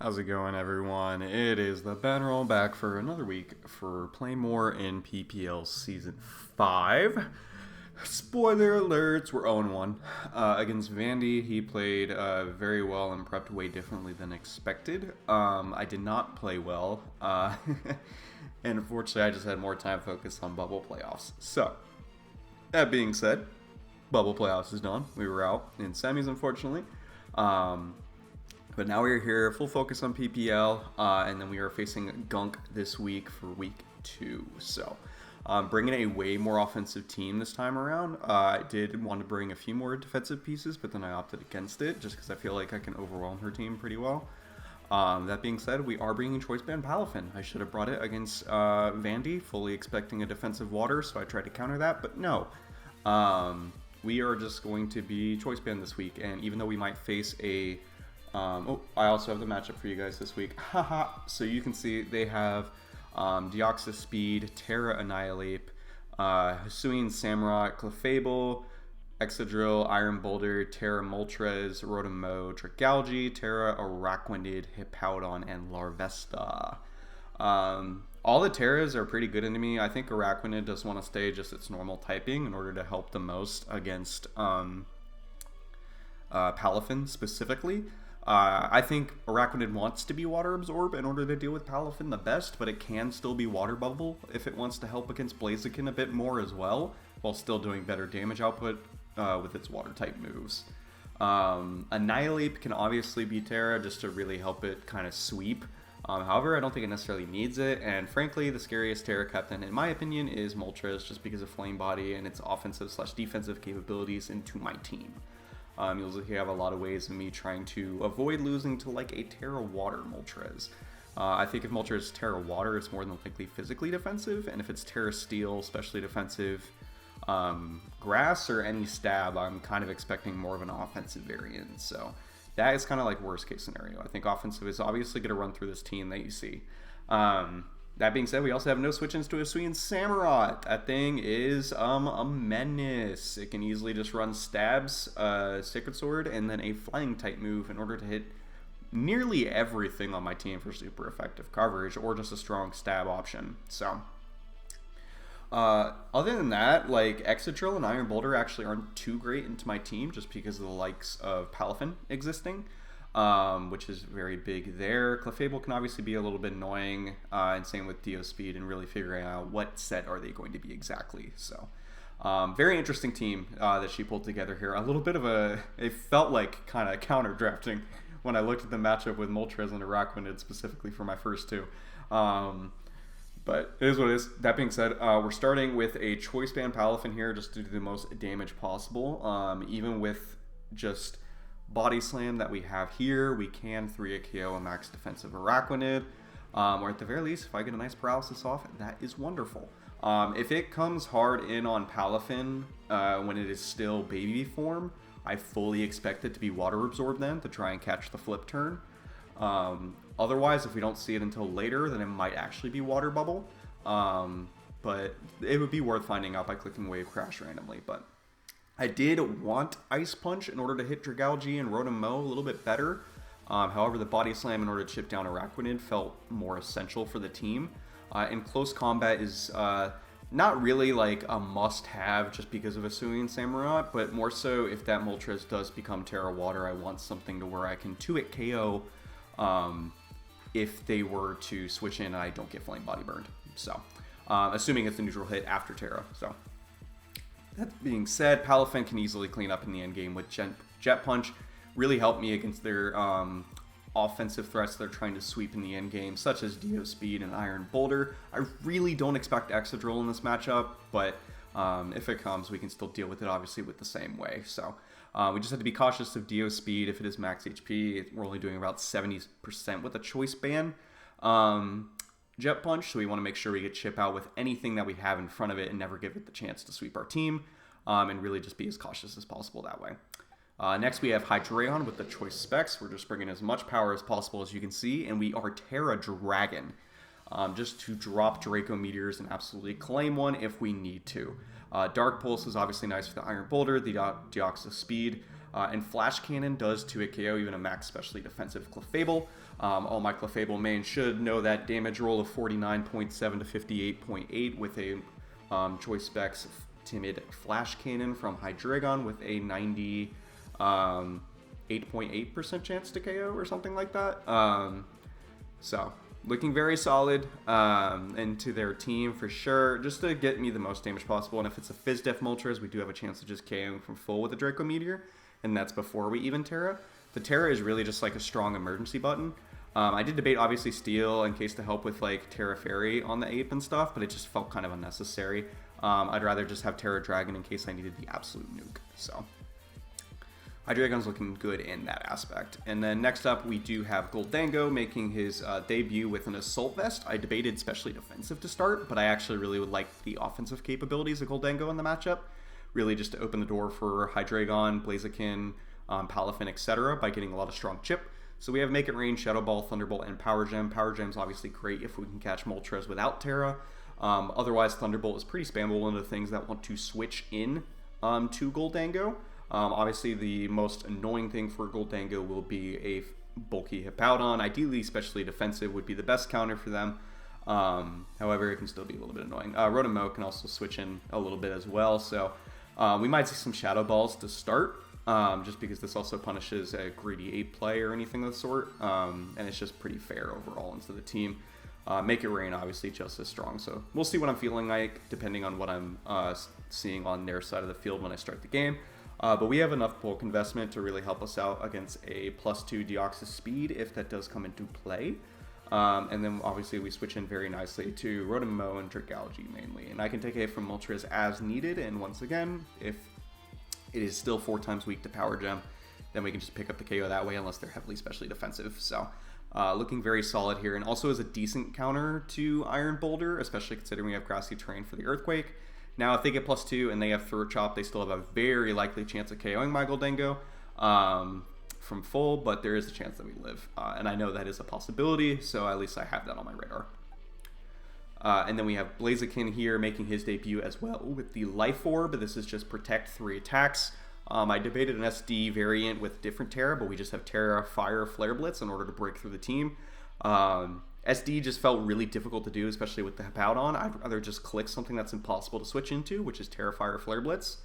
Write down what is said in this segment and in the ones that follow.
How's it going, everyone? It is the Ben Roll back for another week for Play More in PPL Season 5. Spoiler alerts, we're 0-1 against Vandy. He played very well and prepped way differently than expected. I did not play well, and unfortunately I just had more time focused on bubble playoffs. So, that being said, bubble playoffs is done. We were out in semis, unfortunately. But now we're here, full focus on PPL, and then we are facing Gunk this week for week 2. So, bringing a way more offensive team this time around. I did want to bring a few more defensive pieces, but then I opted against it just because I feel like I can overwhelm her team pretty well. That being said, we are bringing choice band Palafin. I should have brought it against Vandy, fully expecting a defensive water, so I tried to counter that, but no. We are just going to be choice band this week, and even though we might face a I also have the matchup for you guys this week. Haha. So you can see they have Deoxys Speed, Terra Annihilate, Hisuian Samurott, Clefable, Excadrill, Iron Boulder, Terra Moltres, Rotom-Mow, Dragalge, Terra Araquanid, Hippowdon, and Larvesta. All the Terras are pretty good into me. I think Araquanid does want to stay just its normal typing in order to help the most against Palafin specifically. I think Araquanid wants to be Water Absorb in order to deal with Palafin the best, but it can still be Water Bubble if it wants to help against Blaziken a bit more as well, while still doing better damage output with its Water-type moves. Annihilate can obviously be Terra just to really help it kind of sweep. However, I don't think it necessarily needs it, and frankly, the scariest Terra captain, in my opinion, is Moltres, just because of Flame Body and its offensive/defensive capabilities into my team. You'll have a lot of ways of me trying to avoid losing to like a Terra Water Moltres. I think if Moltres is Terra Water, it's more than likely physically defensive, and if it's Terra Steel, especially defensive, Grass or any stab, I'm kind of expecting more of an offensive variant. So that is kind of like worst case scenario. I think offensive is obviously going to run through this team that you see. That being said, we also have no switch-ins to Hisuian Samurott. That thing is a menace. It can easily just run stabs, Sacred Sword, and then a flying type move in order to hit nearly everything on my team for super effective coverage, or just a strong stab option. So, other than that, like Excadrill and Iron Boulder actually aren't too great into my team just because of the likes of Palafin existing. Which is very big there. Clefable can obviously be a little bit annoying, and same with Dio Speed and really figuring out what set are they going to be exactly. So, very interesting team that she pulled together here. A little bit of it felt like kind of counter drafting when I looked at the matchup with Moltres and Araquanid specifically for my first two. But it is what it is. That being said, we're starting with a choice band Palafin here just to do the most damage possible. Even with just Body Slam that we have here, we can 3 KO a max defensive Araquanid, or at the very least, if I get a nice paralysis off, that is wonderful. If it comes hard in on Palafin when it is still baby form, I fully expect it to be Water Absorb then to try and catch the flip turn. Otherwise, if we don't see it until later, then it might actually be Water Bubble, but it would be worth finding out by clicking Wave Crash randomly. But I did want Ice Punch in order to hit Dragalge and Rotom-Mow a little bit better. However, the Body Slam in order to chip down Araquanid felt more essential for the team. And Close Combat is not really like a must-have just because of Hisuian Samurott, but more so if that Moltres does become Terra Water, I want something to where I can 2-hit KO if they were to switch in and I don't get Flame Body burned. So, assuming it's a neutral hit after Terra. So, that being said, Palafin can easily clean up in the endgame with Jet Punch. Really helped me against their offensive threats they're trying to sweep in the endgame, such as Dio Speed and Iron Boulder. I really don't expect Excadrill in this matchup, but if it comes, we can still deal with it, obviously, with the same way. So we just have to be cautious of Dio Speed. If it is max HP, we're only doing about 70% with a choice ban. Jet Punch, so we want to make sure we get chip out with anything that we have in front of it and never give it the chance to sweep our team, and really just be as cautious as possible that way. Next, we have Hydreigon with the choice specs. We're just bringing as much power as possible, as you can see, and we are Terra Dragon, just to drop Draco Meteors and absolutely claim one if we need to. Dark Pulse is obviously nice for the Iron Boulder, the Deoxys Speed, and Flash Cannon does 2-hit KO, even a max specially defensive Clefable. All my Clefable mains should know that damage roll of 49.7 to 58.8 with a Choice Specs Timid Flash Cannon from Hydreigon with a 98.8% chance to KO or something like that. So looking very solid into their team for sure, just to get me the most damage possible. And if it's a Fizz Def Moltres, we do have a chance to just KO him from full with a Draco Meteor, and that's before we even Terra. The Terra is really just like a strong emergency button. I did debate obviously Steel in case to help with like Terra Fairy on the Ape and stuff, but it just felt kind of unnecessary. I'd rather just have Terra Dragon in case I needed the absolute nuke. So Hydreigon's looking good in that aspect. And then next up, we do have Goldango making his debut with an Assault Vest. I debated especially defensive to start, but I actually really would like the offensive capabilities of Goldango in the matchup. Really just to open the door for Hydreigon, Blaziken, Palafin, etc. by getting a lot of strong chip. So we have Make It Rain, Shadow Ball, Thunderbolt, and Power Gem. Power Gem's obviously great if we can catch Moltres without Terra. Otherwise, Thunderbolt is pretty spammable into things that want to switch in to Goldango. Obviously, the most annoying thing for Goldango will be a bulky Hippowdon. Ideally, especially defensive, would be the best counter for them. However, it can still be a little bit annoying. Rotom can also switch in a little bit as well. So we might see some Shadow Balls to start, just because this also punishes a greedy Ape play or anything of the sort. And it's just pretty fair overall into the team. Make It Rain, obviously, just as strong. So we'll see what I'm feeling like, depending on what I'm seeing on their side of the field when I start the game. But we have enough bulk investment to really help us out against a +2 Deoxys speed if that does come into play. And then obviously we switch in very nicely to Rotom and Dragalge mainly. And I can take a hit from Moltres as needed. And once again, if it is still 4 times weak to Power Gem, then we can just pick up the KO that way unless they're heavily specially defensive. So looking very solid here. And also is a decent counter to Iron Boulder, especially considering we have Grassy Terrain for the Earthquake. Now, if they get +2 and they have Throat Chop, they still have a very likely chance of KOing my Goldango from full, but there is a chance that we live. And I know that is a possibility, so at least I have that on my radar. And then we have Blaziken here making his debut as well with the Life Orb. This is just Protect 3 attacks. I debated an SD variant with different Terra, but we just have Terra, Fire, Flare Blitz in order to break through the team. SD just felt really difficult to do, especially with the Hippowdon. I'd rather just click something that's impossible to switch into, which is Terra, Fire, Flare Blitz.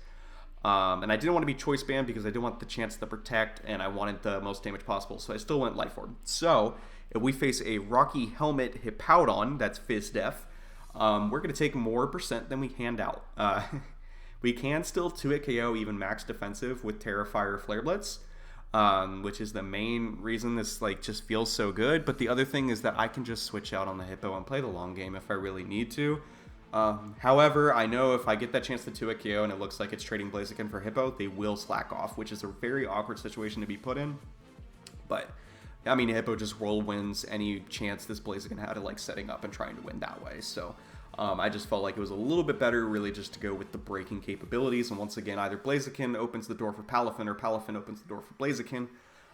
And I didn't want to be Choice Band because I didn't want the chance to protect, and I wanted the most damage possible, so I still went Life Orb. So, if we face a Rocky Helmet Hippowdon that's Fizz Def, we're going to take more percent than we hand out. We can still 2-hit KO even max defensive with Terra, Fire, Flare Blitz. Which is the main reason this just feels so good. But the other thing is that I can just switch out on the Hippo and play the long game if I really need to. However, I know if I get that chance to 2-hit KO and it looks like it's trading Blaziken for Hippo, they will slack off, which is a very awkward situation to be put in. But I mean, Hippo just roll wins any chance this Blaziken had of setting up and trying to win that way. So I just felt like it was a little bit better really just to go with the breaking capabilities. And once again, either Blaziken opens the door for Palafin or Palafin opens the door for Blaziken.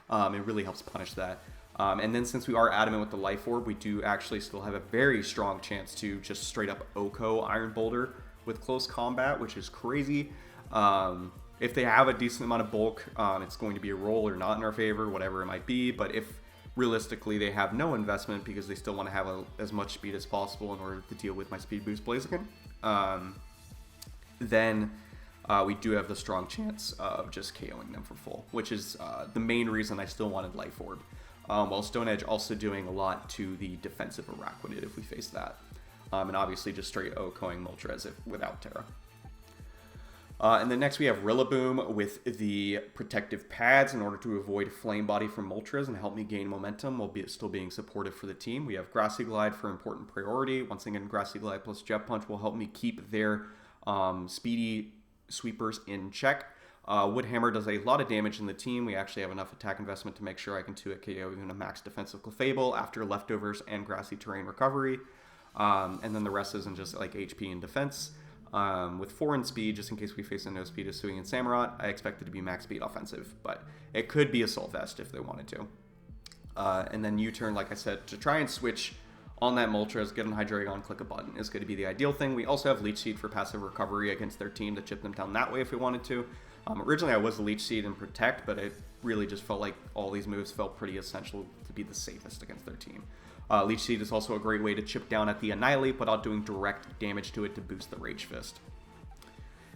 It really helps punish that. And then since we are adamant with the Life Orb, we do actually still have a very strong chance to just straight up Oko Iron Boulder with close combat, which is crazy. If they have a decent amount of bulk, it's going to be a roll or not in our favor, whatever it might be. But if realistically they have no investment because they still want to have as much speed as possible in order to deal with my speed boost Blaziken, then we do have the strong chance of just KOing them for full, which is the main reason I still wanted Life Orb. While Stone Edge also doing a lot to the defensive Araquanid if we face that. And obviously just straight Okoing Moltres without Terra. And then next we have Rillaboom with the protective pads in order to avoid Flame Body from Moltres and help me gain momentum while still being supportive for the team. We have Grassy Glide for important priority. Once again, Grassy Glide plus Jet Punch will help me keep their speedy sweepers in check. Wood Hammer does a lot of damage in the team. We actually have enough attack investment to make sure I can 2-hit KO even a max defensive Clefable after Leftovers and Grassy Terrain recovery. And then the rest isn't just HP and defense. With 4 in speed, just in case we face a no speed Asui and Samurott, I expect it to be max speed offensive, but it could be Assault Vest if they wanted to. And then U-turn, like I said, to try and switch on that Moltres, get on Hydreigon, click a button is going to be the ideal thing. We also have Leech Seed for passive recovery against their team to chip them down that way if we wanted to. Originally I was Leech Seed and Protect, but it really just felt like all these moves felt pretty essential to be the safest against their team. Leech Seed is also a great way to chip down at the Annihilate without doing direct damage to it to boost the Rage Fist.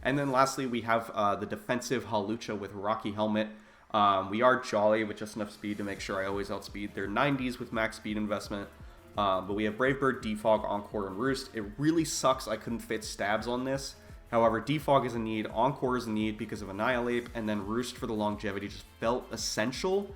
And then lastly, we have the defensive Hawlucha with Rocky Helmet. We are Jolly with just enough speed to make sure I always outspeed their 90s with max speed investment. But we have Brave Bird, Defog, Encore, and Roost. It really sucks I couldn't fit stabs on this. However, Defog is a need, Encore is a need because of Annihilate, and then Roost for the longevity just felt essential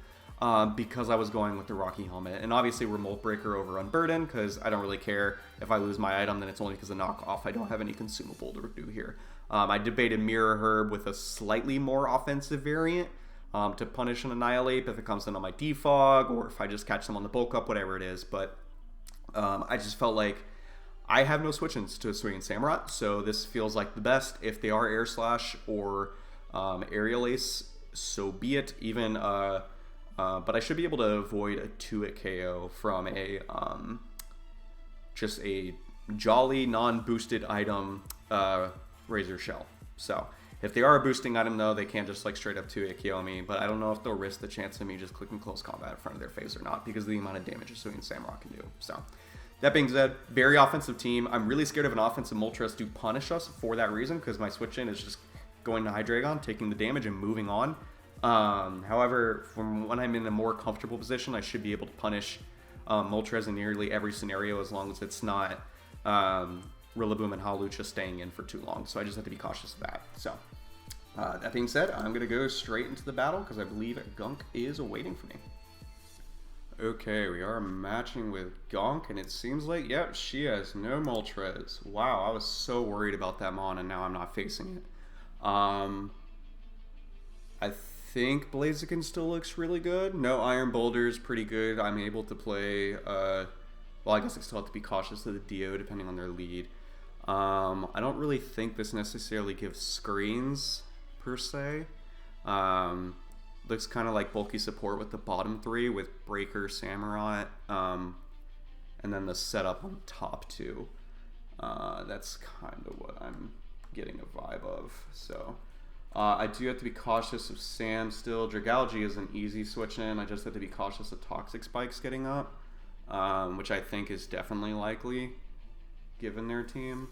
because I was going with the Rocky Helmet. And obviously Remote Breaker over Unburden, because I don't really care if I lose my item, then it's only because of knockoff. I don't have any consumable to do here. I debated Mirror Herb with a slightly more offensive variant to punish an Annihilate if it comes in on my Defog, or if I just catch them on the bulk up, whatever it is. But I just felt like I have no switch-ins to Swing and Samurott, so this feels like the best. If they are Air Slash or Aerial Ace, so be it. Even, but I should be able to avoid a 2-hit KO from a just a Jolly non-boosted item Razor Shell. So if they are a boosting item though, they can't just like straight up 2-hit KO me, but I don't know if they'll risk the chance of me just clicking close combat in front of their face or not because of the amount of damage a Swing and Samurott can do. So that being said, very offensive team. I'm really scared of an offensive Moltres to punish us for that reason, because my switch in is just going to Hydreigon, taking the damage, and moving on. However, from when I'm in a more comfortable position, I should be able to punish Moltres in nearly every scenario as long as it's not Rillaboom and Hawlucha staying in for too long. So I just have to be cautious of that. So that being said, I'm going to go straight into the battle because I believe Gunk is waiting for me. Okay, we are matching with Gonk, and it seems like, yep, she has no Moltres. Wow, I was so worried about that Mon, and now I'm not facing it. I think Blaziken still looks really good. No Iron Boulder is pretty good. I'm able to play, well, I guess I still have to be cautious of the Dio, depending on their lead. I don't really think this necessarily gives screens, per se. Looks kind of like bulky support with the bottom three with Breaker, Samurott, and then the setup on top two. That's kind of what I'm getting a vibe of. So I do have to be cautious of Sam still. Dragalge is an easy switch in. I just have to be cautious of Toxic Spikes getting up, which I think is definitely likely given their team.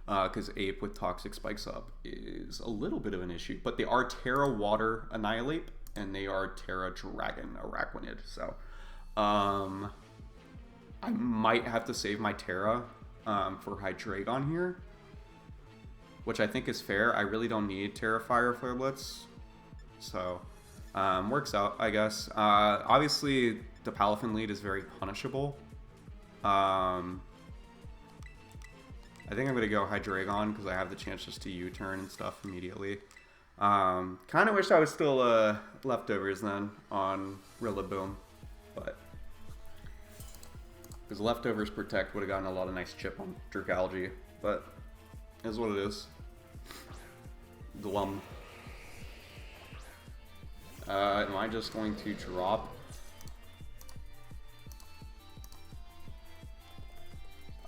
Because Ape with Toxic Spikes up is a little bit of an issue. But they are Terra Water Annihilate, and they are Terra Dragon Araquanid. So I might have to save my Terra for Hydreigon here, which I think is fair. I really don't need Terra Fire Flare Blitz. So works out, I guess. Obviously, the Palafin lead is very punishable. I think I'm going to go Hydreigon because I have the chance just to U-turn and stuff immediately. Kind of wish I was still leftovers then on Rillaboom, but because leftovers protect would have gotten a lot of nice chip on Dragalge, but it is what it is. Glum. Am I just going to drop?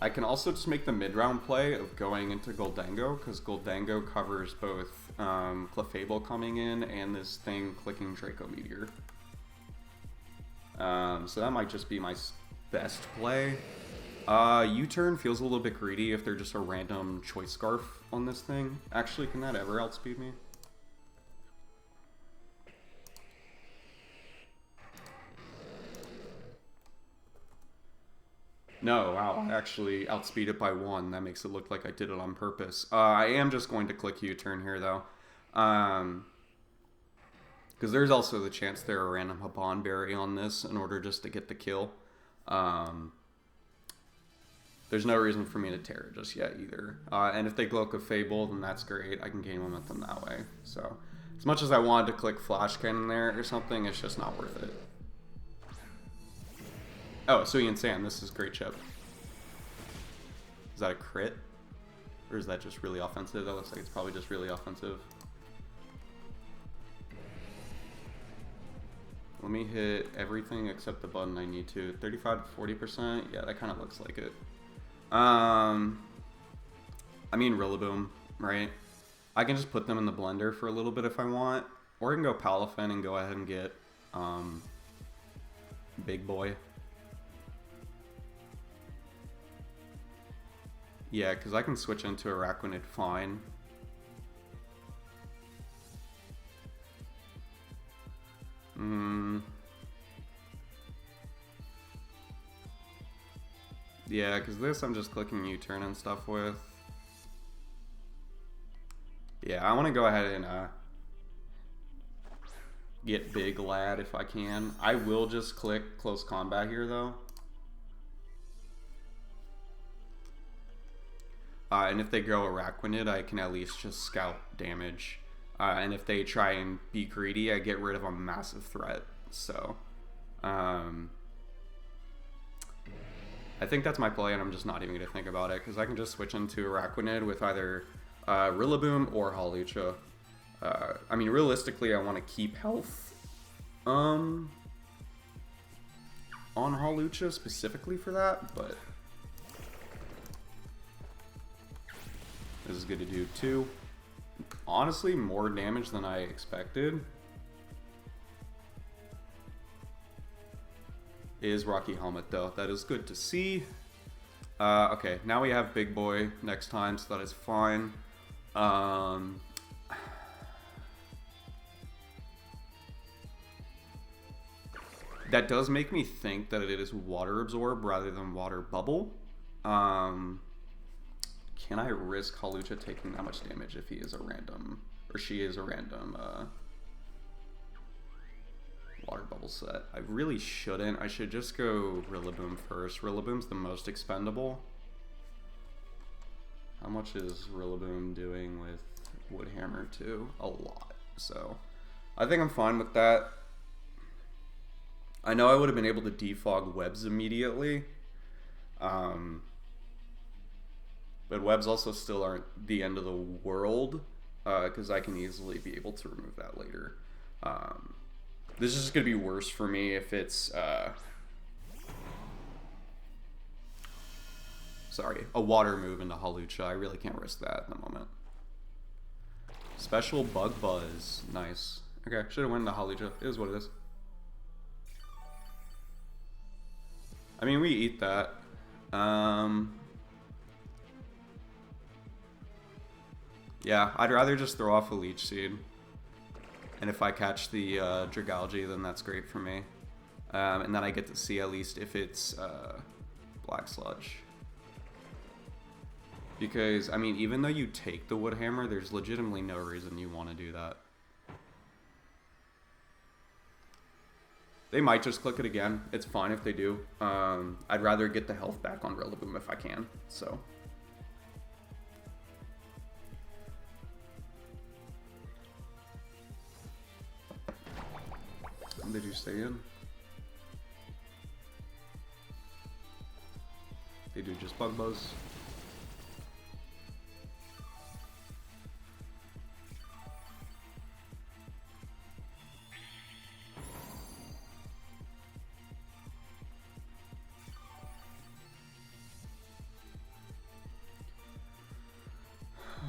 I can also just make the mid-round play of going into Goldango, because Goldango covers both Clefable coming in and this thing clicking Draco Meteor. So that might just be my best play. U-turn feels a little bit greedy if they're just a random Choice Scarf on this thing. Actually, can that ever outspeed me? No, wow, I actually outspeed it by 1. That makes it look like I did it on purpose. I am just going to click U-turn here, though. Because there's also the chance they're a random Haban Berry on this in order just to get the kill. There's no reason for me to tear it just yet, either. And if they Glow Fable, then that's great. I can gain momentum that way. So, as much as I wanted to click Flash Cannon there or something, it's just not worth it. Oh, Suyin Sam, this is great chip. Is that a crit? Or is that just really offensive? That looks like it's probably just really offensive. Let me hit everything except the button I need to. 35 to 40%? Yeah, that kind of looks like it. I mean Rillaboom, right? I can just put them in the blender for a little bit if I want. Or I can go Palafin and go ahead and get Big boy. Yeah, because I can switch into Araquanid fine. Yeah, because this I'm just clicking U-turn and stuff with. Yeah, I want to go ahead and get big lad if I can. I will just click close combat here though. And if they go Araquanid, I can at least just scout damage. And if they try and be greedy, I get rid of a massive threat. So, I think that's my play, and I'm just not even going to think about it, because I can just switch into Araquanid with either Rillaboom or Hawlucha. I mean, realistically, I want to keep health on Hawlucha specifically for that, but this is good to do too. Honestly, more damage than I expected. Is Rocky Helmet though. That is good to see. Okay, now we have Big Boy next time, so that is fine. That does make me think that it is Water Absorb rather than Water Bubble. Can I risk Hawlucha taking that much damage if he is a random, or she is a random Water Bubble set? I really shouldn't. I should just go Rillaboom first. Rillaboom's the most expendable. How much is Rillaboom doing with Wood Hammer too? A lot. So I think I'm fine with that. I know I would have been able to defog webs immediately. But webs also still aren't the end of the world, because I can easily be able to remove that later. This is just going to be worse for me if it's, sorry, a water move into Hawlucha. I really can't risk that at the moment. Special Bug Buzz. Nice. Okay, should have went into Hawlucha. It is what it is. I mean, we eat that. Yeah, I'd rather just throw off a Leech Seed. And if I catch the Dragalge, then that's great for me. And then I get to see at least if it's Black Sludge. Because, I mean, even though you take the Wood Hammer, there's legitimately no reason you want to do that. They might just click it again. It's fine if they do. I'd rather get the health back on Rillaboom if I can, so. Did you stay in? They do just Bug Buzz.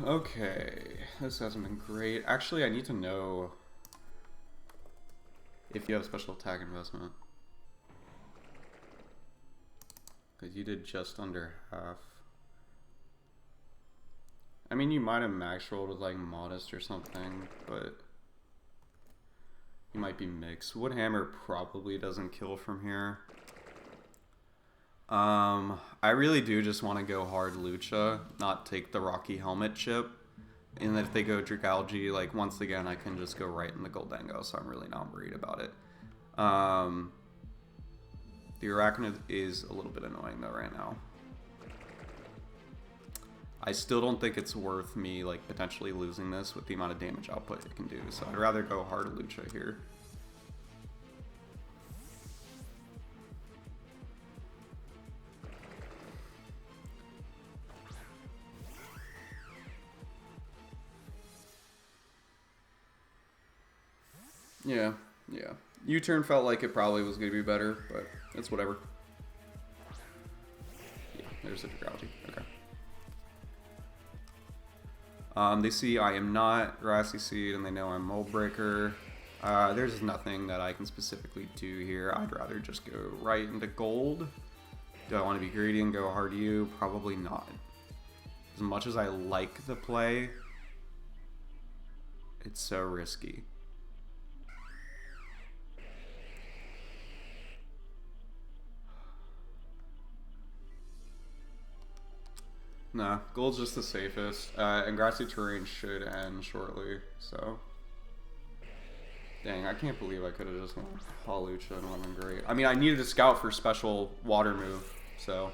Okay, this hasn't been great. Actually, I need to know if you have special attack investment. Because you did just under half. I mean, you might have max rolled with like Modest or something, but you might be mixed. Wood Hammer probably doesn't kill from here. I really do just want to go hard Lucha, not take the Rocky Helmet chip. And if they go Dragalge, like, once again, I can just go right in the Goldango, so I'm really not worried about it. The Araquanid is a little bit annoying, though, right now. I still don't think it's worth me, like, potentially losing this with the amount of damage output it can do, so I'd rather go hard Lucha here. Yeah. U-turn felt like it probably was going to be better, but it's whatever. Yeah, there's a Dragalge. Okay. They see I am not Grassy Seed, and they know I'm Mold Breaker. There's nothing that I can specifically do here. I'd rather just go right into gold. Do I want to be greedy and go hard U? Probably not. As much as I like the play, it's so risky. Nah, gold's just the safest. And grassy terrain should end shortly, so. Dang, I can't believe I could have just won Halucha and won great. I mean, I needed a scout for special water move, so.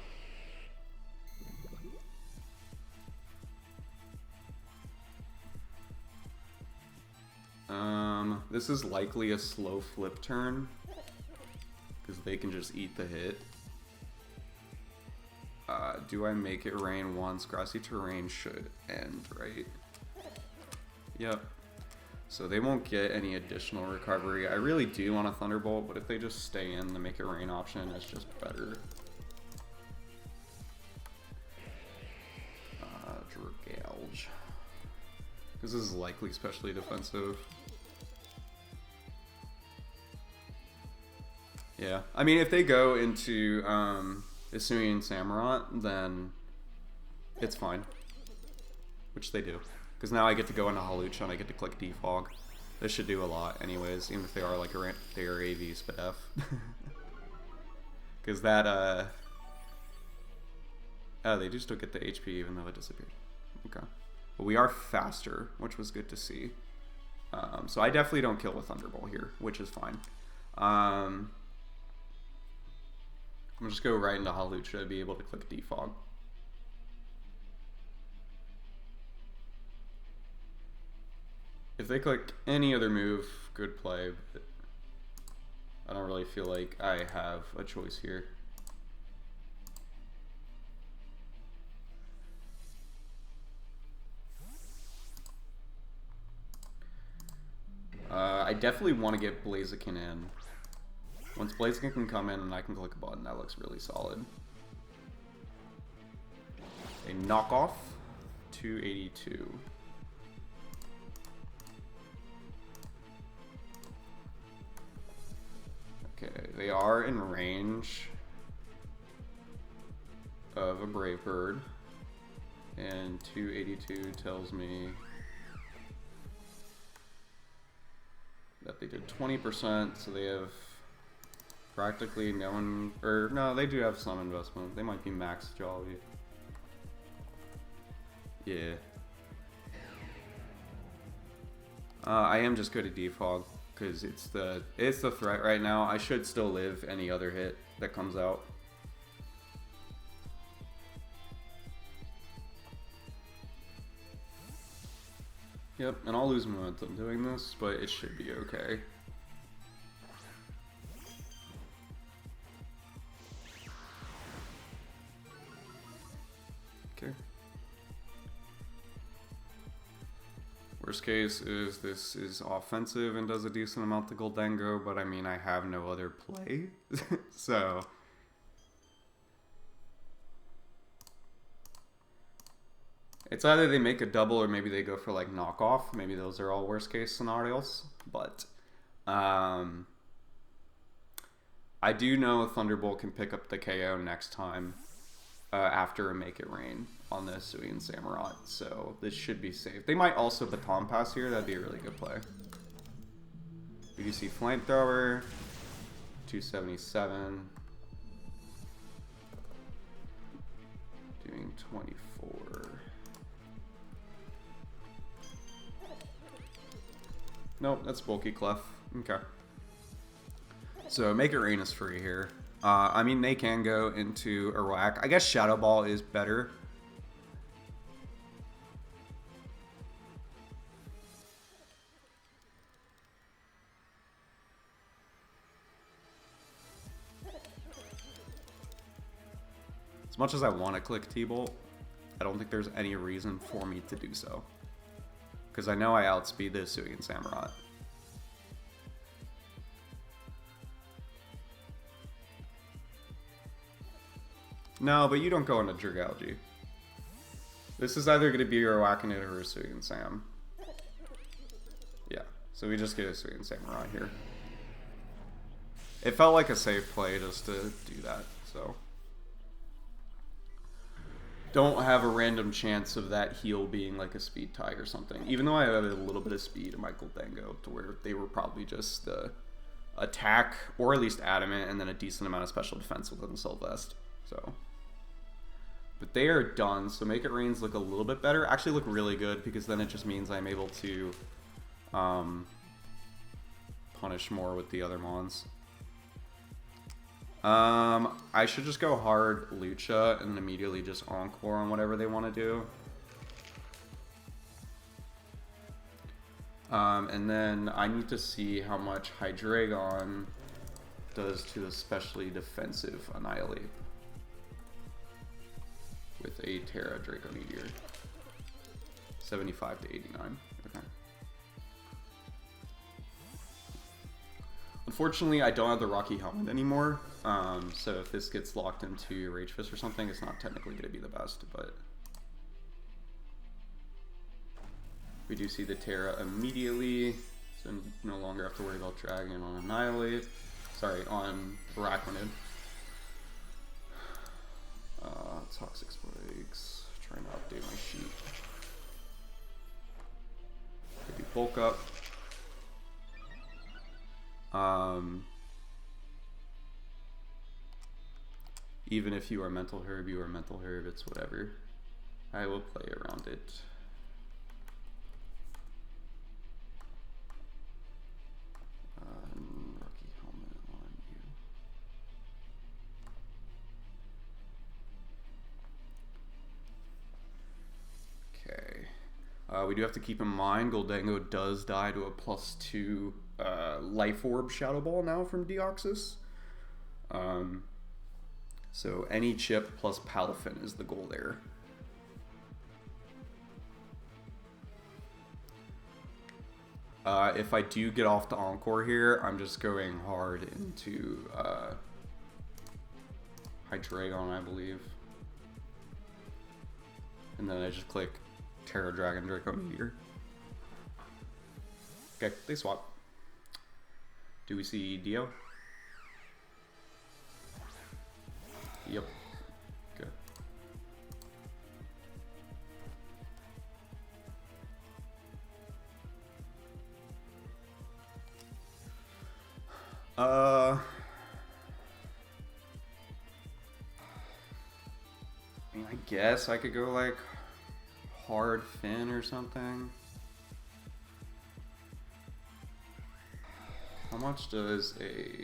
This is likely a slow flip turn, because they can just eat the hit. Do I make it rain once? Grassy terrain should end, right? Yep. So they won't get any additional recovery. I really do want a Thunderbolt, but if they just stay in, the make it rain option is just better. Gouge. This is likely especially defensive. Yeah, I mean, if they go into Hisuian Samurott, then it's fine. Which they do. Because now I get to go into Halucha and I get to click Defog. This should do a lot anyways, even if they are like they are AV SPF. Because that, oh, they do still get the HP even though it disappeared. Okay. But we are faster, which was good to see. So I definitely don't kill with Thunderbolt here, which is fine. I'm gonna just go right into Halucha and be able to click Defog. If they click any other move, good play, but I don't really feel like I have a choice here. I definitely want to get Blaziken in. Once Blaziken can come in and I can click a button, that looks really solid. A knockoff, 282. Okay, they are in range of a Brave Bird, and 282 tells me that they did 20%, so they have practically no one, or no, they do have some investment. They might be max Jolly. Yeah. I am just good at Defog because it's the threat right now. I should still live any other hit that comes out. Yep, and I'll lose momentum doing this, but it should be okay. Okay. Worst case is this is offensive and does a decent amount to Goldengo, but I mean, I have no other play, so... It's either they make a double or maybe they go for like knockoff. Maybe those are all worst case scenarios. But I do know Thunderbolt can pick up the KO next time after a Make It Rain on the Hisuian Samurott. So this should be safe. They might also Baton Pass here. That'd be a really good play. BDC Flamethrower, 277. Doing 24. Nope, that's Bulky Clef. Okay. So Make It Rain is free here. I mean, they can go into a whack. I guess Shadow Ball is better. As much as I want to click T-Bolt, I don't think there's any reason for me to do so. Because I know I outspeed the Hisuian Samurott. No, but you don't go into Dragalge. This is either going to be your Araquanid or Hisuian Sam. Yeah. So we just get a Sweet and Samurai here. It felt like a safe play just to do that, so. Don't have a random chance of that heal being like a speed tag or something. Even though I had a little bit of speed in my Goldango to where they were probably just the attack, or at least adamant, and then a decent amount of special defense within the Sylvest. So. But they are done, so Make It Rains look a little bit better. Actually look really good, because then it just means I'm able to punish more with the other mons. I should just go hard Lucha and then immediately just Encore on whatever they want to do. And then I need to see how much Hydreigon does to especially defensive Annihilate with a Terra Draco Meteor. 75 to 89. Okay. Unfortunately, I don't have the Rocky Helmet anymore, so if this gets locked into Rage Fist or something, it's not technically going to be the best, but we do see the Terra immediately, so no longer have to worry about Dragon on Annihilate. Sorry, on Araquanid. Toxic Spikes. Trying to update my sheet. I do Bulk Up. Even if you are Mental Herb, you are Mental Herb, it's whatever. I will play around it. Rocky Helmet on you. Okay. We do have to keep in mind Goldango does die to a +2 Life Orb Shadow Ball now from Deoxys. So any chip plus Palafin is the goal there. If I do get off the Encore here, I'm just going hard into Hydreigon, I believe. And then I just click Terra Dragon Draco Meteor. Okay, they swap. Do we see Dio? Yep. Good. I mean, I guess I could go like hard Fin or something. How much does a...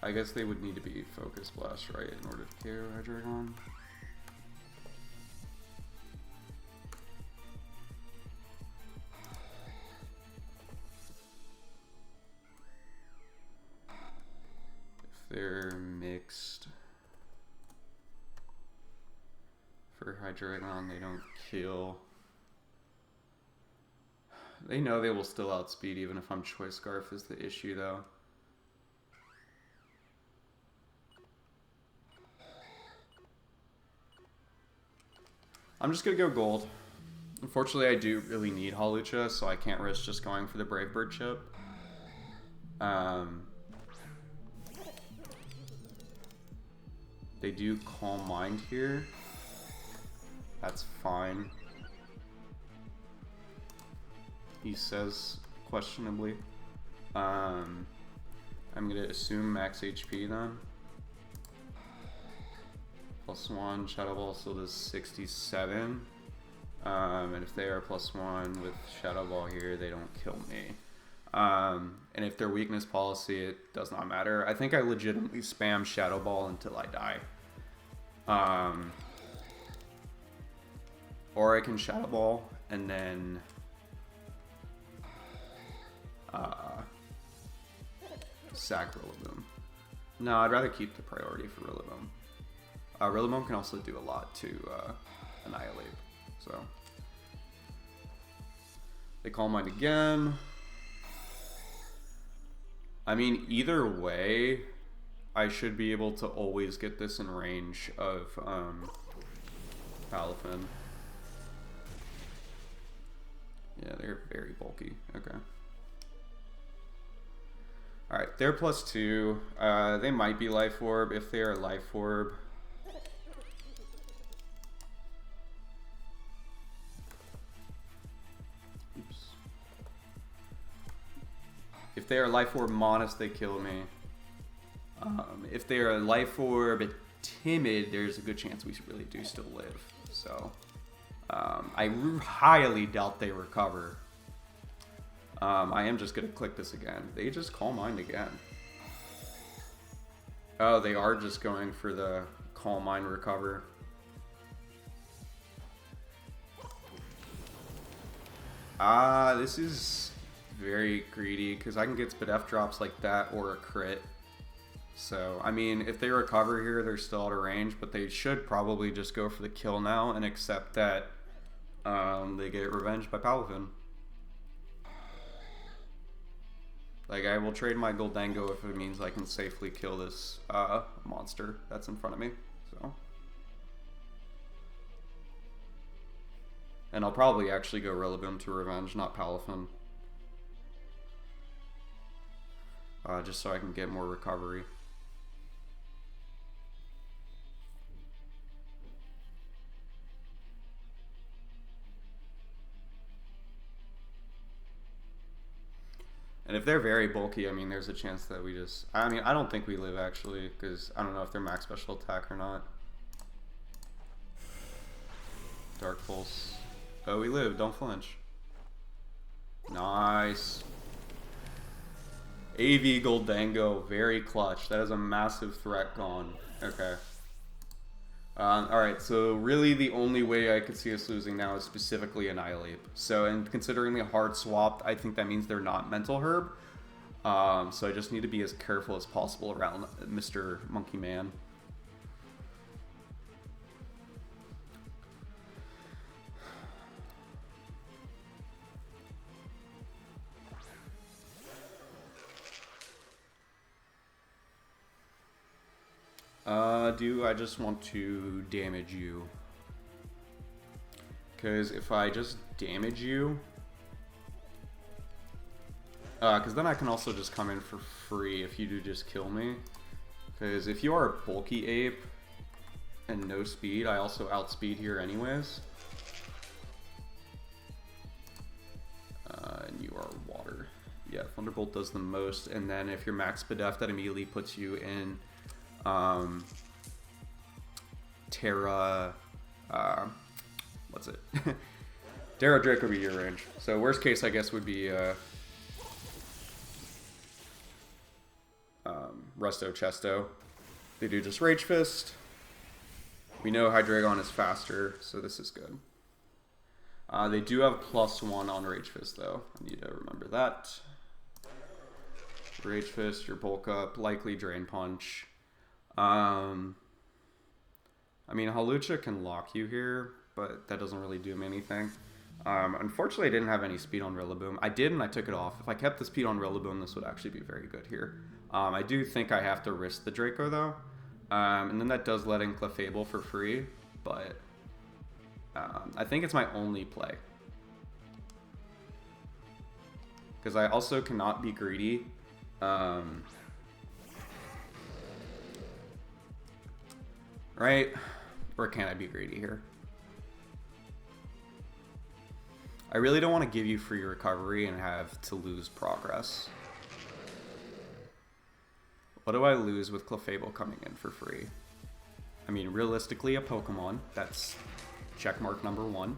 I guess they would need to be Focus Blast, right, in order to KO Hydreigon? If they're mixed for Hydreigon, they don't kill. They know they will still outspeed even if I'm Choice Scarf is the issue, though. I'm just gonna go gold. Unfortunately, I do really need Hawlucha, so I can't risk just going for the Brave Bird chip. They do Calm Mind here. That's fine. He says questionably. I'm gonna assume max HP then. +1, Shadow Ball still does 67. And if they are +1 with Shadow Ball here, they don't kill me. And if they're weakness policy, it does not matter. I think I legitimately spam Shadow Ball until I die. Or I can Shadow Ball and then sack Rillaboom. No, I'd rather keep the priority for Rillaboom. Rillaboom can also do a lot to Annihilate, so. They Calm Mind again. I mean, either way, I should be able to always get this in range of Palafin. Yeah, they're very bulky. Okay. Alright, they're +2. They might be Life Orb. If they are Life Orb... Oops. If they are Life Orb Modest, they kill me. If they are Life Orb Timid, there's a good chance we really do still live. So, I highly doubt they recover. I am just going to click this again. They just Calm Mind again. Oh, they are just going for the Calm Mind recover. This is very greedy because I can get Spadef drops like that or a crit. So, I mean, if they recover here, they're still out of range, but they should probably just go for the kill now and accept that they get revenged by Palafin. Like, I will trade my Goldango if it means I can safely kill this monster that's in front of me. So, and I'll probably actually go Rillaboom to revenge, not Palafin. Just so I can get more recovery. And if they're very bulky, I mean, there's a chance that we just... I mean, I don't think we live, actually, because I don't know if they're max special attack or not. Dark Pulse. Oh, we live. Don't flinch. Nice. AV Goldango. Very clutch. That is a massive threat gone. Okay. Alright, so really the only way I could see us losing now is specifically Annihilate. So, and considering the hard swapped, I think that means they're not Mental Herb. So I just need to be as careful as possible around Mr. Monkey Man. Do I just want to damage you? Because if I just damage you... because then I can also just come in for free if you do just kill me. Because if you are a bulky ape and no speed, I also outspeed here anyways. And you are water. Yeah, Thunderbolt does the most. And then if you're max Spadef, that immediately puts you in... Terra, what's it? Terra Drake would be your range. So worst case, I guess, would be Resto Chesto. They do just Rage Fist. We know Hydreigon is faster, so this is good. They do have +1 on Rage Fist, though. I need to remember that. Rage Fist, your bulk up, likely Drain Punch. I mean, Hawlucha can lock you here, but that doesn't really do him anything. Unfortunately, I didn't have any speed on Rillaboom. I did, and I took it off. If I kept the speed on Rillaboom, this would actually be very good here. I do think I have to risk the Draco, though. And then that does let in Clefable for free, but I think it's my only play. Because I also cannot be greedy. Right? Or can I be greedy here? I really don't want to give you free recovery and have to lose progress. What do I lose with Clefable coming in for free? I mean, realistically, a Pokemon. That's checkmark number 1.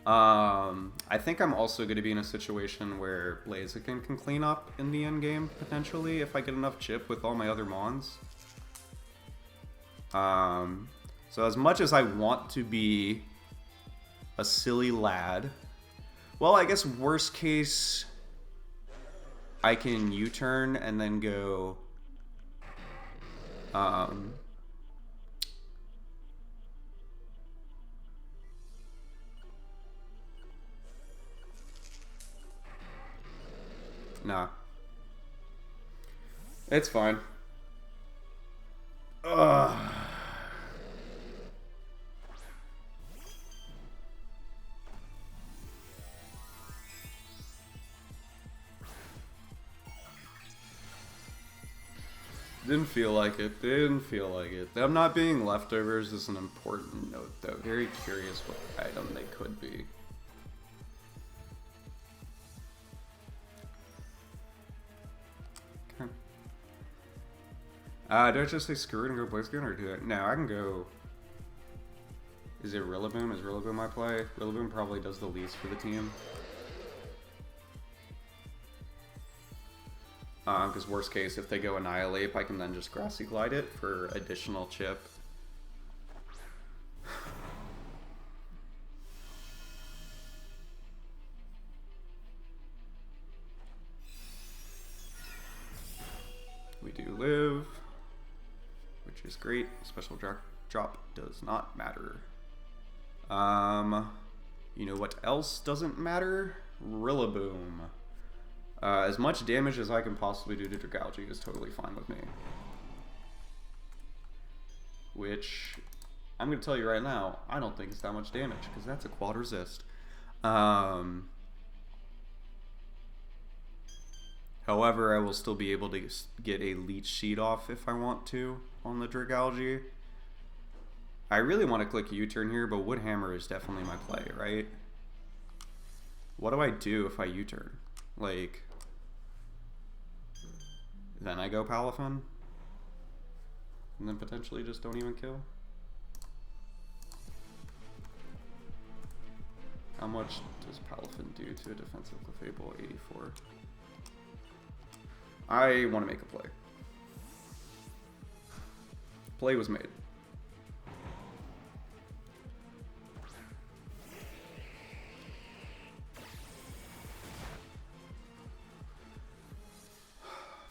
I think I'm also going to be in a situation where Blaziken can clean up in the end game, potentially, if I get enough chip with all my other Mons. So as much as I want to be a silly lad, well, I guess worst case, I can U-turn and then go, nah. It's fine. Ugh. Didn't feel like it. Didn't feel like it. Them not being leftovers is an important note, though. Very curious what item they could be. Okay. Do I just say screw it and go Blaziken, or do it? No, I can go... Is it Rillaboom? Is Rillaboom my play? Rillaboom probably does the least for the team. Because worst case, if they go Annihilate, I can then just Grassy Glide it for additional chip. We do live, which is great. Special drop does not matter. You know what else doesn't matter? Rillaboom. As much damage as I can possibly do to Dragalge is totally fine with me. Which, I'm going to tell you right now, I don't think it's that much damage, because that's a quad resist. However, I will still be able to get a Leech Seed off if I want to on the Dragalge. I really want to click U-turn here, but Wood Hammer is definitely my play, right? What do I do if I U-turn? Like... Then I go Palafin, and then potentially just don't even kill. How much does Palafin do to a defensive Clefable? 84. I want to make a play. Play was made.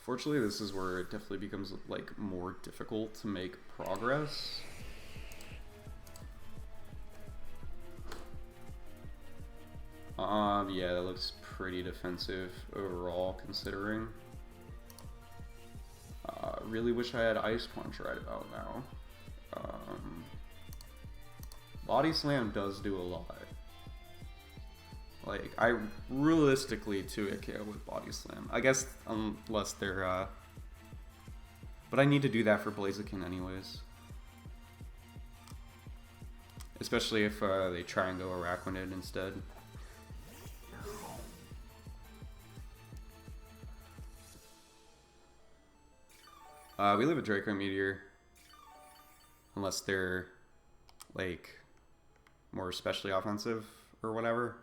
Fortunately, this is where it definitely becomes like more difficult to make progress. Yeah, that looks pretty defensive overall, considering. Really wish I had Ice Punch right about now. Body Slam does do a lot. Like, I realistically 2-hit KO with Body Slam. I guess, unless they're, But I need to do that for Blaziken anyways. Especially if they try and go Araquanid instead. We leave a Draco Meteor. Unless they're, like, more especially offensive or whatever.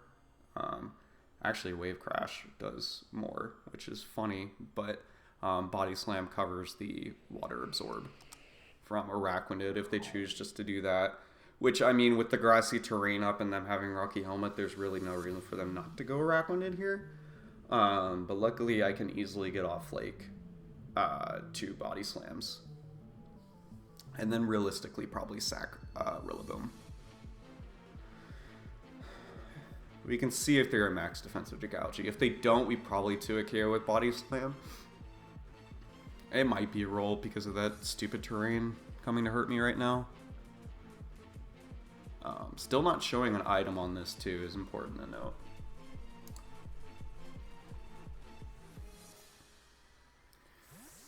Actually, Wave Crash does more, which is funny, but Body Slam covers the Water Absorb from Araquanid if they choose just to do that. Which, I mean, with the grassy terrain up and them having Rocky Helmet, there's really no reason for them not to go Araquanid here. But luckily, I can easily get off, like, 2 Body Slams. And then realistically, probably sack Rillaboom. We can see if they're a max defensive Dragalge. If they don't, we probably 2-hit KO with Body Slam. It might be a roll because of that stupid terrain coming to hurt me right now. Still not showing an item on this too is important to note.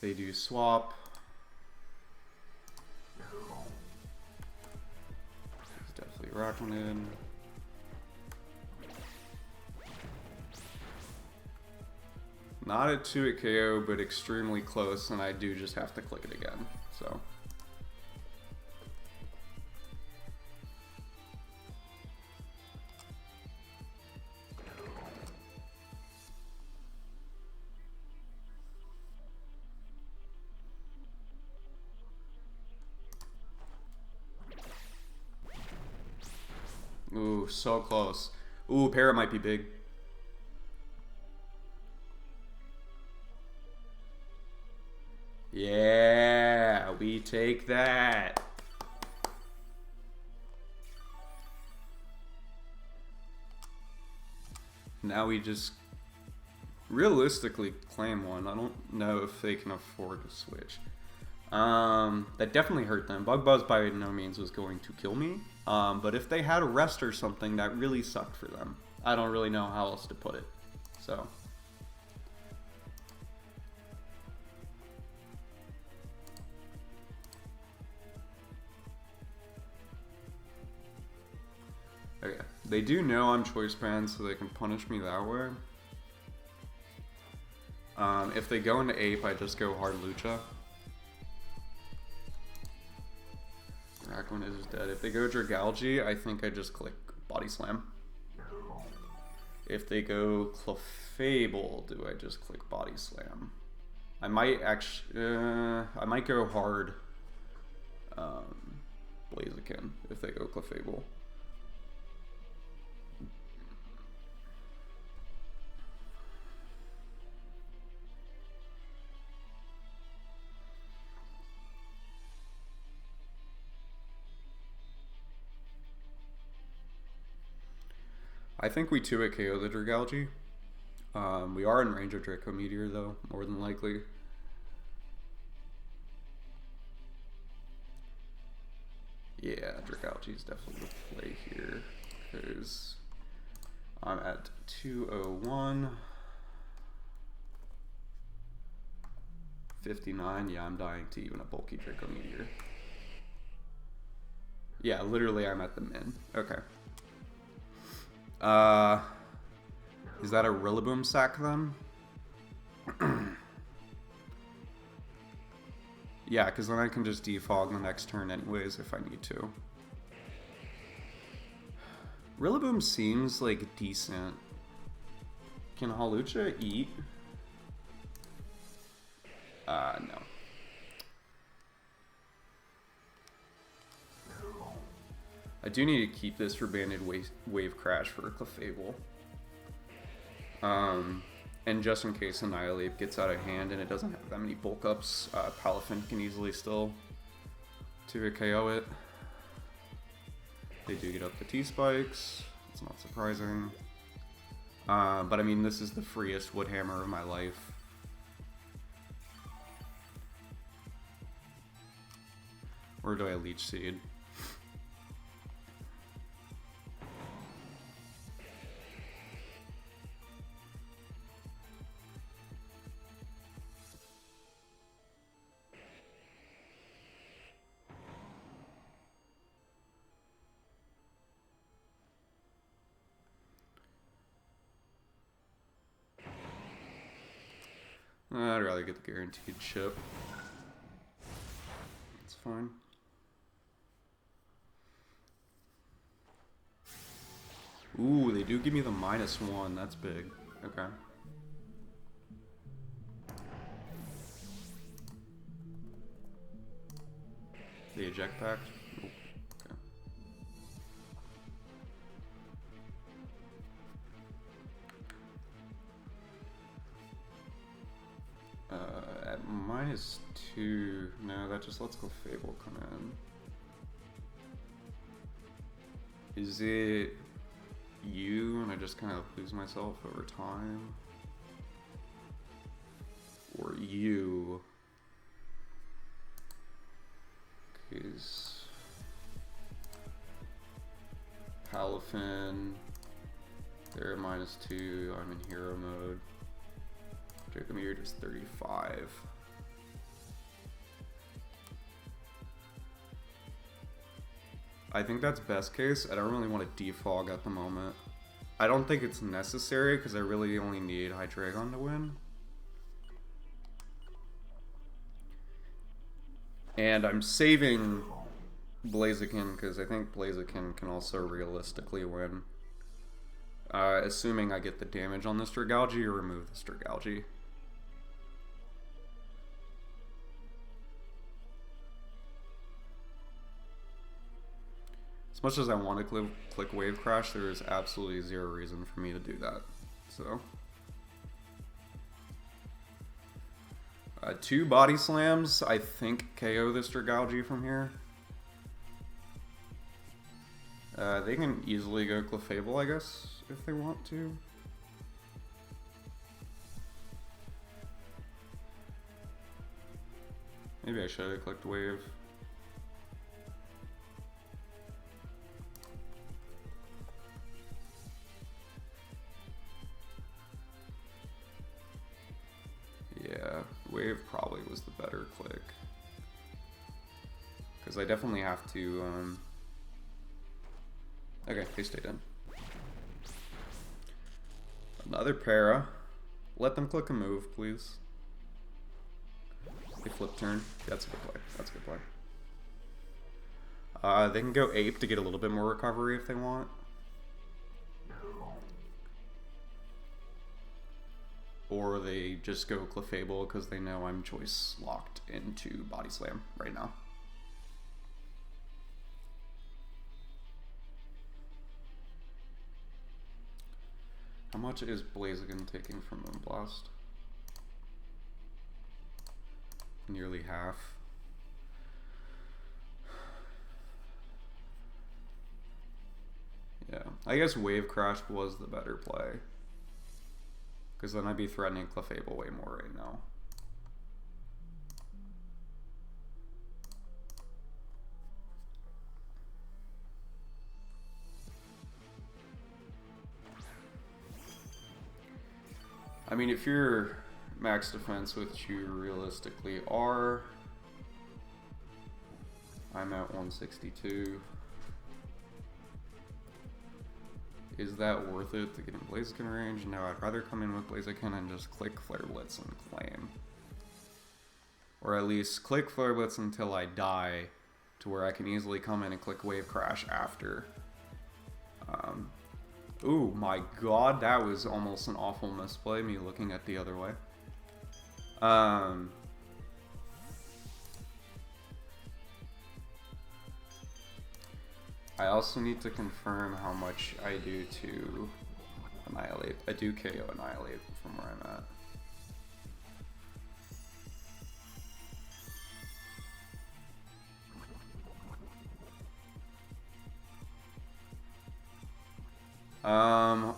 They do swap. It's definitely Araquanid. Not a 2-hit KO, but extremely close, and I do just have to click it again, so. Ooh, so close. Ooh, Parrot might be big. Yeah, we take that. Now we just realistically claim one. I don't know if they can afford to switch. That definitely hurt them. Bug Buzz by no means was going to kill me. But if they had a rest or something, that really sucked for them. I don't really know how else to put it. So. They do know I'm choice banned, so they can punish me that way. If they go into Ape, I just go hard Lucha. Raccoon is dead. If they go Dragalge, I think I just click Body Slam. If they go Clefable, do I just click Body Slam? I might actually, I might go hard Blaziken if they go Clefable. I think we 2-hit KO the Dragalge. We are in range of Draco Meteor though, more than likely. Yeah, Dragalge is definitely the play here because I'm at 201. 59, yeah, I'm dying to even a bulky Draco Meteor. Yeah, literally I'm at the min. Okay. Is that a Rillaboom sack then? Yeah, because then I can just defog the next turn anyways if I need to. Rillaboom seems like decent. Can Hawlucha eat? No. I do need to keep this for Banded Wave Crash for Clefable. And just in case Annihilate gets out of hand and it doesn't have that many bulk ups, Palafin can easily still 2-hit KO it. They do get up the T-Spikes, it's not surprising. But I mean, this is the freest Wood Hammer of my life. Or do I Leech Seed? I'd rather get the guaranteed chip. It's fine. Ooh, they do give me the -1. That's big. Okay. The eject pact? Ooh, okay. At -2, no, that just lets Clefable come in. Is it you and I just kind of lose myself over time? Or you? Because Palafin, they're at -2, I'm in hero mode. Draco Meteor is 35. I think that's best case. I don't really want to defog at the moment. I don't think it's necessary because I really only need Hydreigon to win. And I'm saving Blaziken because I think Blaziken can also realistically win. Assuming I get the damage on this Dragalge or remove this Dragalge. As much as I want to click Wave Crash, there is absolutely zero reason for me to do that. So, 2 Body Slams, I think KO this Dragalge from here. They can easily go Clefable, I guess, if they want to. Maybe I should have clicked Wave. Yeah, Wave probably was the better click. Because I definitely have to, okay, they stayed in. Another para. Let them click a move, please. They flip turn. That's a good play. That's a good play. They can go ape to get a little bit more recovery if they want. Or they just go Clefable because they know I'm choice locked into Body Slam right now. How much is Blaziken taking from Moonblast? Nearly half. Yeah, I guess Wave Crash was the better play. Because then I'd be threatening Clefable way more right now. I mean, if you're max defense, which you realistically are, I'm at 162. Is that worth it to get in Blaziken range? No, I'd rather come in with Blaziken and just click Flare Blitz and claim. Or at least click Flare Blitz until I die, to where I can easily come in and click Wave Crash after. Ooh, my god, that was almost an awful misplay, me looking at the other way. I also need to confirm how much I do to Annihilate. I do KO Annihilate from where I'm at.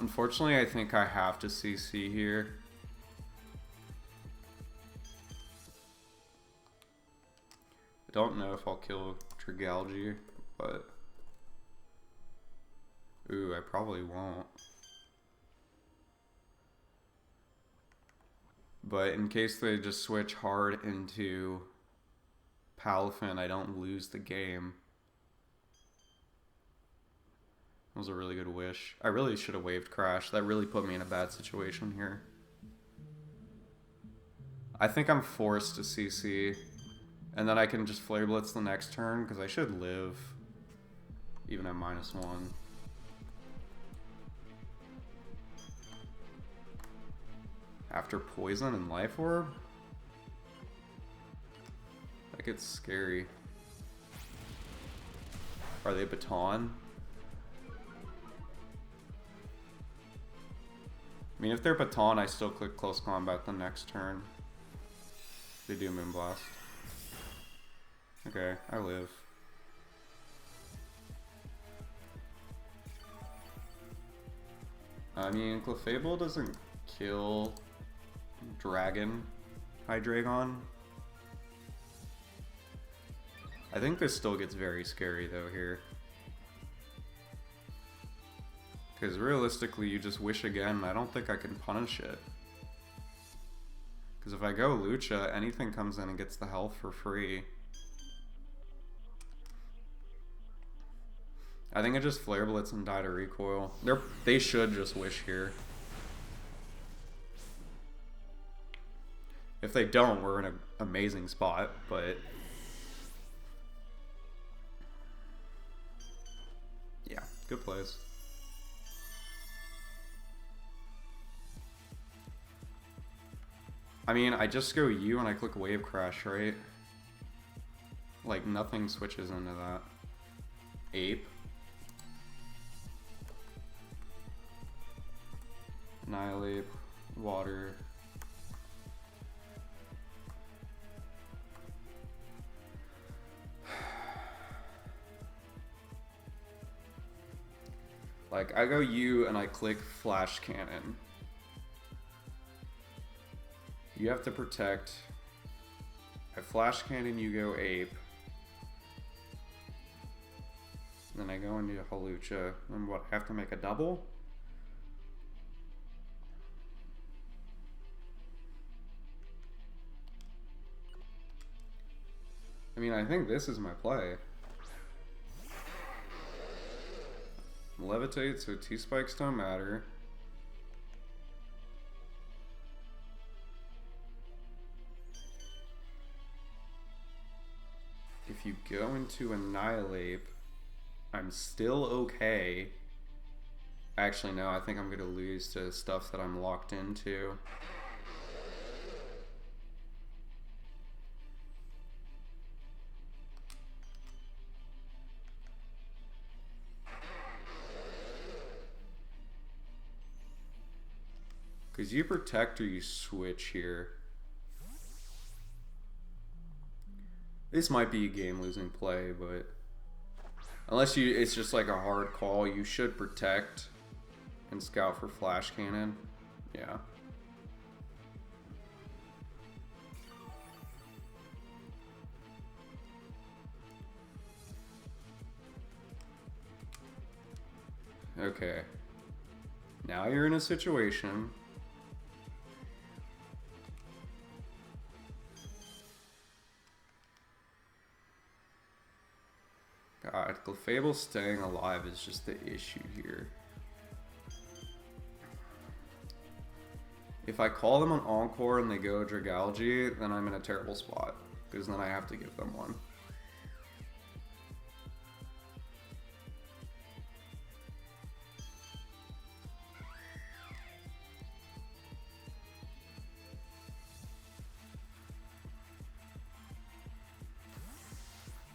Unfortunately, I think I have to CC here. I don't know if I'll kill Trigalgy, but... Ooh, I probably won't. But in case they just switch hard into Palafin, I don't lose the game. That was a really good wish. I really should have waved Crash. That really put me in a bad situation here. I think I'm forced to CC. And then I can just Flare Blitz the next turn, because I should live. Even at -1. After Poison and Life Orb? That gets scary. Are they Baton? I mean, if they're Baton, I still click Close Combat the next turn. They do Moonblast. Okay, I live. I mean, Clefable doesn't kill Dragon Hydreigon. I think this still gets very scary though here. Because realistically, you just wish again, I don't think I can punish it. Because if I go Lucha, anything comes in and gets the health for free. I think I just Flare Blitz and die to recoil. They should just wish here. If they don't, we're in an amazing spot, but... yeah, good plays. I mean, I just go U and I click Wave Crash, right? Like, nothing switches into that. Ape. Annihilate. Water. Like, I go U and I click Flash Cannon. You have to protect. I Flash Cannon, you go Ape. Then I go into Hawlucha. And what, I have to make a double? I mean, I think this is my play. Levitate, so T-Spikes don't matter. go into Annihilate, I'm still okay. Actually, no, I think I'm going to lose to stuff that I'm locked into. Because you protect or you switch here. This might be a game-losing play, but unless it's just like a hard call, you should protect and scout for flash cannon. Yeah. Okay. Now you're in a situation. God, Clefable staying alive is just the issue here. If I call them an Encore and they go Dragalge, then I'm in a terrible spot, because then I have to give them one.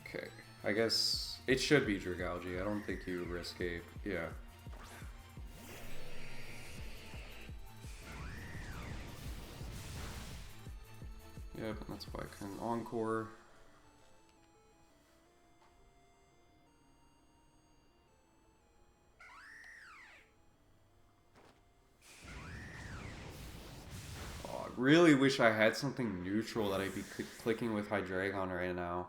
Okay, I guess it should be Dragalge. I don't think you risk Ape. Yeah. Yep, and that's why I can Encore. Oh, I really wish I had something neutral that I'd be clicking with Hydreigon right now.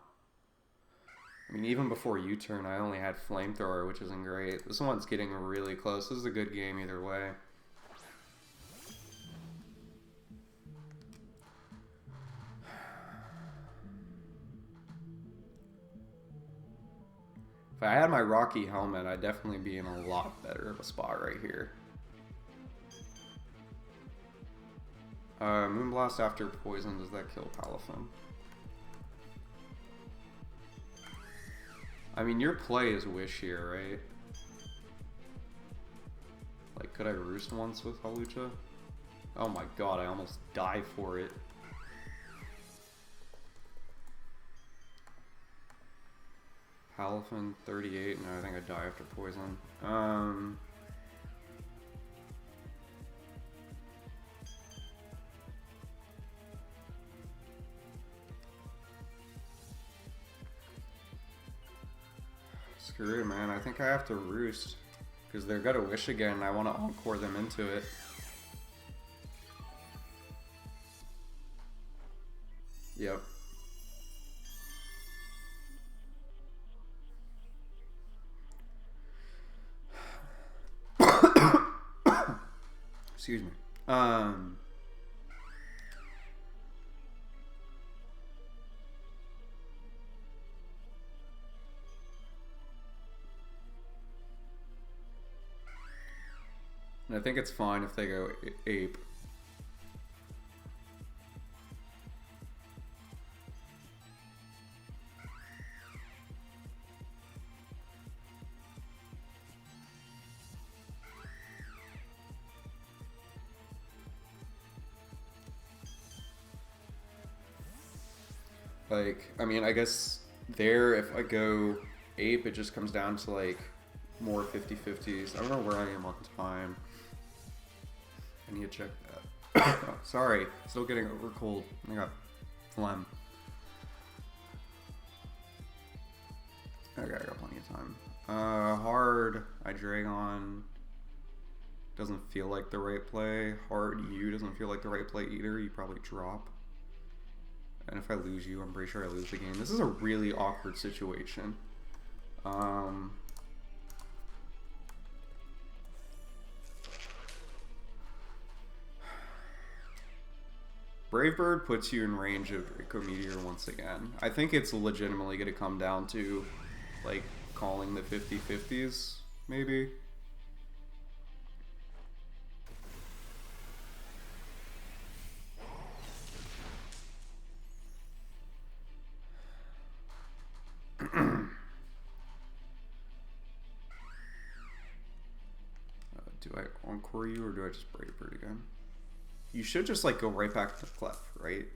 I mean, even before U-turn, I only had Flamethrower, which isn't great. This one's getting really close. This is a good game either way. If I had my Rocky helmet, I'd definitely be in a lot better of a spot right here. Moonblast after poison, does that kill Palafin? I mean, your play is Wish here, right? Like, could I Roost once with Hawlucha? Oh my god, I almost die for it. Palafin 38, no, I think I die after poison. Screw it, man. I think I have to Roost. Because they're gonna Wish again and I want to Encore them into it. Yep. Excuse me. And I think it's fine if they go Ape. Like, I mean, I guess there, if I go Ape, it just comes down to, like, more 50-50s. I don't know where I am on time. I need to check that. Oh, sorry, still getting over cold. I got phlegm. Okay, I got plenty of time. Hard, Hydreigon doesn't feel like the right play. Hard, you doesn't feel like the right play either. You probably drop. And if I lose you, I'm pretty sure I lose the game. This is a really awkward situation. Brave Bird puts you in range of Draco Meteor once again. I think it's legitimately going to come down to, like, calling the 50-50s, maybe. Do I encore you or do I just Brave Bird again? You should just like go right back to Clef, right?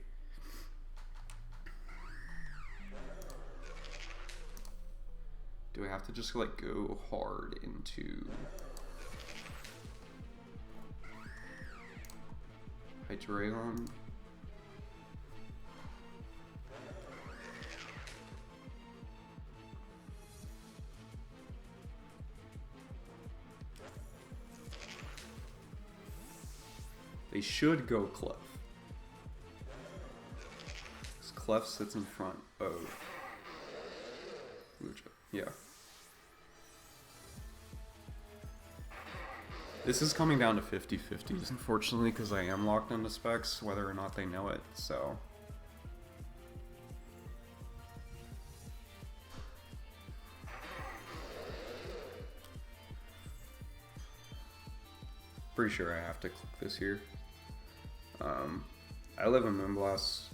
Do I have to just like go hard into Hydreigon? They should go Clef. Because Clef sits in front of Lucha. Yeah. This is coming down to 50-50s, unfortunately, because I am locked into specs, whether or not they know it, so. Pretty sure I have to click this here. I live in Moonblast.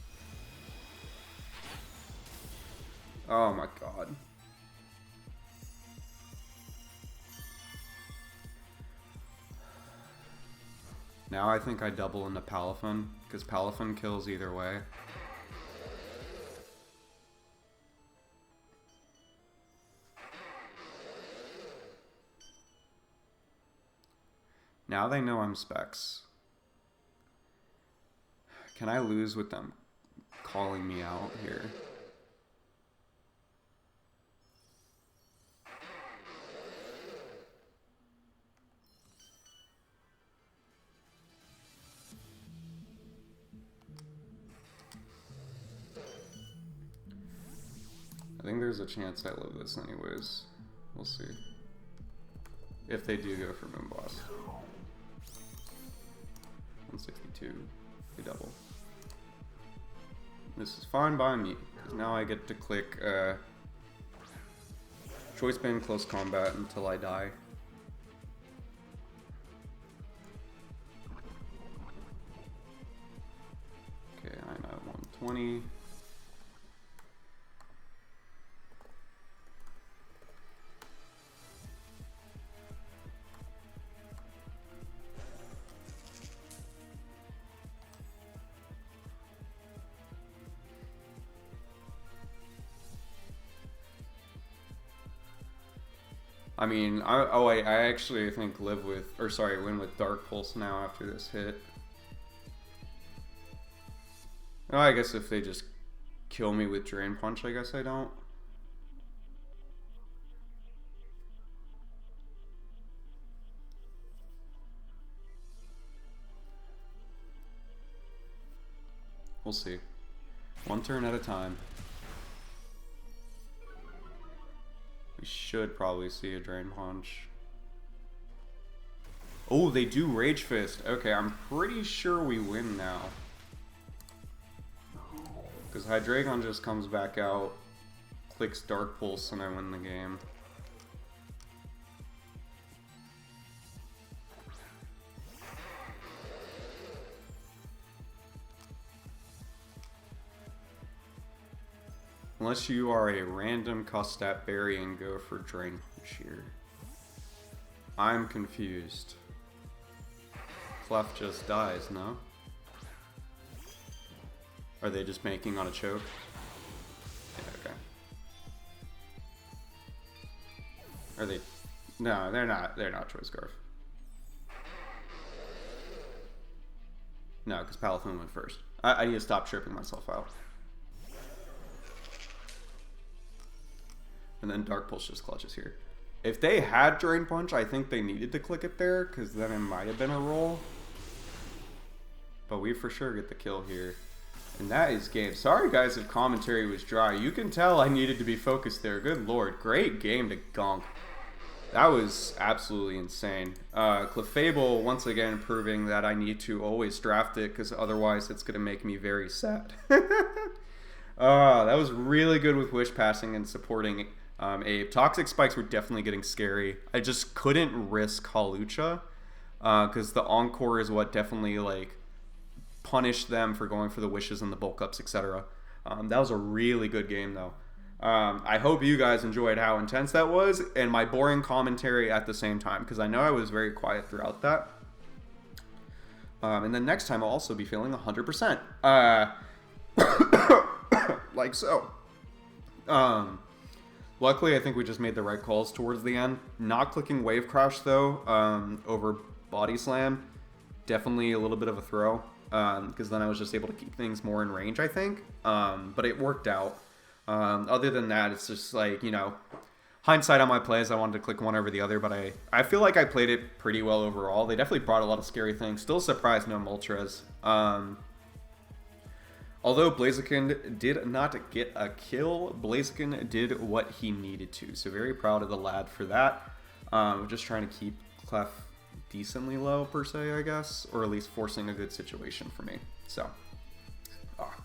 Oh my god. Now I think I double into Palafin, because Palafin kills either way. Now they know I'm specs. Can I lose with them calling me out here? I think there's a chance I live this anyways. We'll see. If they do go for Moonblast. 162. They double. This is fine by me, because now I get to click Choice Band Close Combat until I die. Okay, I'm at 120. I mean, I actually think win with Dark Pulse now after this hit. Oh, I guess if they just kill me with Drain Punch, I guess I don't. We'll see. One turn at a time. We should probably see a Drain Punch. Oh, they do Rage Fist. Okay, I'm pretty sure we win now. Because Hydreigon just comes back out, clicks Dark Pulse, and I win the game. Unless you are a random Costat Berry and go for Drain Punch here. I'm confused. Clef just dies, no? Are they just making on a choke? Yeah, okay. Are they? No, they're not. They're not Choice Scarf. No, because Palafin went first. I need to stop tripping myself out. And then Dark Pulse just clutches here. If they had Drain Punch, I think they needed to click it there, because then it might have been a roll. But we for sure get the kill here. And that is game. Sorry guys if commentary was dry. You can tell I needed to be focused there. Good lord. Great game to gonk. That was absolutely insane. Clefable once again proving that I need to always draft it, because otherwise it's going to make me very sad. That was really good with Wish Passing and supporting Abe. Toxic Spikes were definitely getting scary. I just couldn't risk Hawlucha, because the Encore is what definitely like punished them for going for the wishes and the bulk ups, etc. That was a really good game though. I hope you guys enjoyed how intense that was and my boring commentary at the same time, because I know I was very quiet throughout that. And then next time I'll also be feeling 100%. Like so. Luckily, I think we just made the right calls towards the end. Not clicking Wave Crash, though, over Body Slam. Definitely a little bit of a throw, because then I was just able to keep things more in range, I think. But it worked out. Other than that, it's just like, you know, hindsight on my plays, I wanted to click one over the other, but I feel like I played it pretty well overall. They definitely brought a lot of scary things. Still surprised no Moltres. Although Blaziken did not get a kill, Blaziken did what he needed to. So very proud of the lad for that. Just trying to keep Clef decently low, per se, I guess. Or at least forcing a good situation for me. So,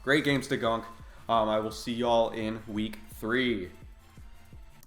great games to Gunk. I will see y'all in week 3.